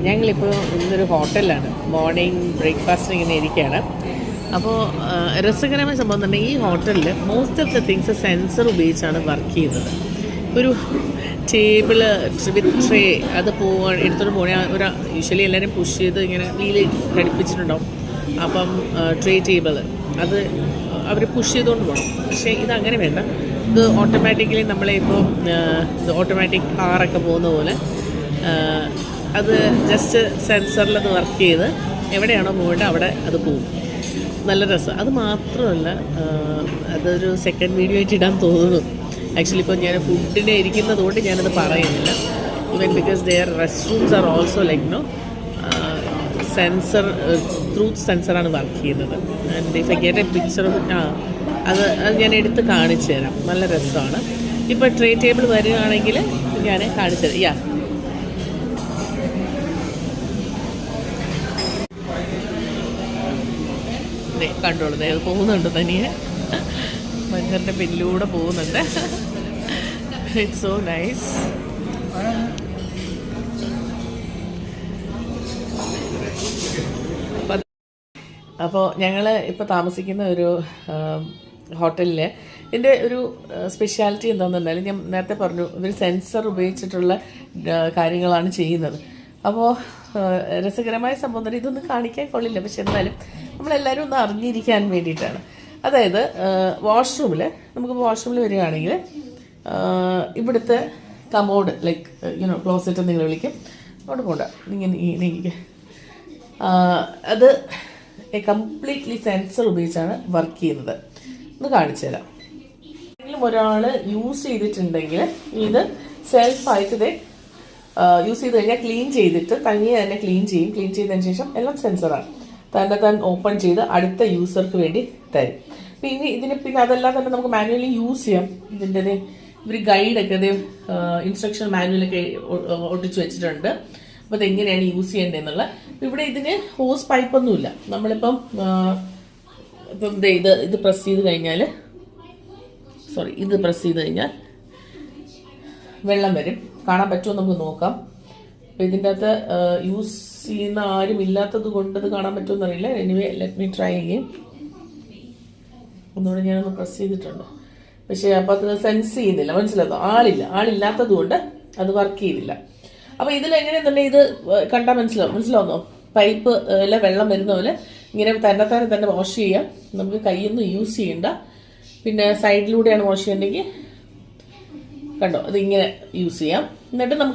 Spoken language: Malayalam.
ഞങ്ങളിപ്പോൾ ഇന്നൊരു ഹോട്ടലിലാണ് മോർണിംഗ് ബ്രേക്ക്ഫാസ്റ്റിന് ഇങ്ങനെ ഇരിക്കുകയാണ്. അപ്പോൾ രസകരമായ സംഭവം തന്നെ, ഈ ഹോട്ടലിൽ most of the things sensor ഉപയോഗിച്ചാണ് വർക്ക് ചെയ്യുന്നത്. ഒരു ടേബിള് വിത്ത് ട്രേ അത് എടുത്തോണ്ട് പോകണേ ഒരു യൂഷ്വലി എല്ലാവരും പുഷ് ചെയ്ത് ഇങ്ങനെ വീല് ഘടിപ്പിച്ചിട്ടുണ്ടാവും. അപ്പം ട്രേ ടേബിൾ അത് അവർ പുഷ് ചെയ്തുകൊണ്ട് പോകണം. പക്ഷേ ഇതങ്ങനെ വേണ്ട, ഇത് ഓട്ടോമാറ്റിക്കലി നമ്മളിപ്പോൾ ഇത് ഓട്ടോമാറ്റിക് കാറൊക്കെ പോകുന്ന പോലെ അത് ജസ്റ്റ് സെൻസറിൽ അത് വർക്ക് ചെയ്ത് എവിടെയാണോ പോകേണ്ടത് അവിടെ അത് പോകും. നല്ല രസം. അത് മാത്രമല്ല, അതൊരു സെക്കൻഡ് വീഡിയോ ആയിട്ട് ഇടാൻ തോന്നുന്നു. ആക്ച്വലി ഇപ്പോൾ ഞാൻ ഫുഡിനെ ഇരിക്കുന്നത് കൊണ്ട് ഞാനത് പറയുന്നില്ല. Even because there rest rooms are also like no sensor through സെൻസറാണ് വർക്ക് ചെയ്യുന്നത്. And if I get a picture of അത് ഞാൻ എടുത്ത് കാണിച്ചു തരാം. നല്ല രസമാണ്. ഇപ്പോൾ ട്രേ ടേബിൾ വരികയാണെങ്കിൽ ഞാൻ കാണിച്ചു തരാം. കണ്ടോളൂ, അത് പോകുന്നുണ്ട് തനിയെ, മഞ്ഞറിൻ്റെ പിന്നിലൂടെ പോകുന്നുണ്ട്. It's so nice. അപ്പോൾ ഞങ്ങൾ ഇപ്പോൾ താമസിക്കുന്ന ഒരു ഹോട്ടലിൽ ഇതിൻ്റെ ഒരു സ്പെഷ്യാലിറ്റി എന്താണെന്ന് പറഞ്ഞാൽ, ഞാൻ നേരത്തെ പറഞ്ഞു, ഇവർ സെൻസർ ഉപയോഗിച്ചിട്ടുള്ള കാര്യങ്ങളാണ് ചെയ്യുന്നത്. അപ്പോൾ രസകരമായ സംഭവം തന്നെ, ഇതൊന്നും കാണിക്കാൻ കൊള്ളില്ല, പക്ഷെ എന്നാലും നമ്മളെല്ലാവരും ഒന്ന് അറിഞ്ഞിരിക്കാൻ വേണ്ടിയിട്ടാണ്. അതായത് വാഷ്റൂമിൽ, നമുക്കിപ്പോൾ വാഷ്റൂമിൽ വരികയാണെങ്കിൽ ഇവിടുത്തെ കമോഡ് ലൈക്ക് ക്ലോസറ്റ് നിങ്ങൾ വിളിക്കും, അവിടെ പോകണ്ട, ഇങ്ങനെ അത് കംപ്ലീറ്റ്ലി സെൻസർ ഉപയോഗിച്ചാണ് വർക്ക് ചെയ്യുന്നത്. ഒന്ന് കാണിച്ചു തരാം. എന്തെങ്കിലും ഒരാൾ യൂസ് ചെയ്തിട്ടുണ്ടെങ്കിൽ ഇത് സെൽഫായിട്ട് ഇത് യൂസ് ചെയ്ത് കഴിഞ്ഞാൽ ക്ലീൻ ചെയ്തിട്ട് തനിയെ തന്നെ ക്ലീൻ ചെയ്യും. ക്ലീൻ ചെയ്തതിന് ശേഷം എല്ലാം സെൻസറാണ്, തന്നെ താൻ ഓപ്പൺ ചെയ്ത് അടുത്ത യൂസർക്ക് വേണ്ടി തരും. പിന്നെ അതെല്ലാം തന്നെ നമുക്ക് മാനുവലി യൂസ് ചെയ്യാം. ഇതിൻ്റെ ഇവർ ഗൈഡൊക്കെ ഇത് ഇൻസ്ട്രക്ഷൻ മാനുവലൊക്കെ ഒട്ടിച്ച് വെച്ചിട്ടുണ്ട്. അപ്പോൾ അതെങ്ങനെയാണ് യൂസ് ചെയ്യേണ്ടതെന്നുള്ള. ഇവിടെ ഇതിന് ഹോസ് പൈപ്പൊന്നുമില്ല. നമ്മളിപ്പം ഇത് പ്രസ് ചെയ്ത് കഴിഞ്ഞാൽ ഇത് പ്രസ് ചെയ്ത് കഴിഞ്ഞാൽ വെള്ളം വരും. കാണാൻ പറ്റുമോ നമുക്ക് നോക്കാം. അപ്പോൾ ഇതിൻ്റെ അകത്ത് യൂസ് ചെയ്യുന്ന ആരും ഇല്ലാത്തത് കൊണ്ട് അത് കാണാൻ പറ്റുമെന്ന് അറിയില്ല. എനിവേ ലെറ്റ് മീ ട്രൈ ചെയ്യും. ഒന്നുകൂടെ ഞാനൊന്ന് പ്രസ് ചെയ്തിട്ടുണ്ട്, പക്ഷേ അപ്പോൾ അത് സെൻസ് ചെയ്യുന്നില്ല. മനസ്സിലാകും, ആളില്ലാത്തത് കൊണ്ട് അത് വർക്ക് ചെയ്തില്ല. അപ്പോൾ ഇതിലെങ്ങനെയെന്നുണ്ടെങ്കിൽ ഇത് കണ്ടാൽ മനസ്സിലാവുന്നോ, പൈപ്പ് വെള്ളം വരുന്ന പോലെ ഇങ്ങനെ തന്നെ വാഷ് ചെയ്യാം. നമുക്ക് കൈയൊന്നും യൂസ് ചെയ്യണ്ട. പിന്നെ സൈഡിലൂടെയാണ് വാഷ് ചെയ്യണമെങ്കിൽ കണ്ടോ, അതിങ്ങനെ യൂസ് ചെയ്യാം. എന്നിട്ട് നമുക്ക്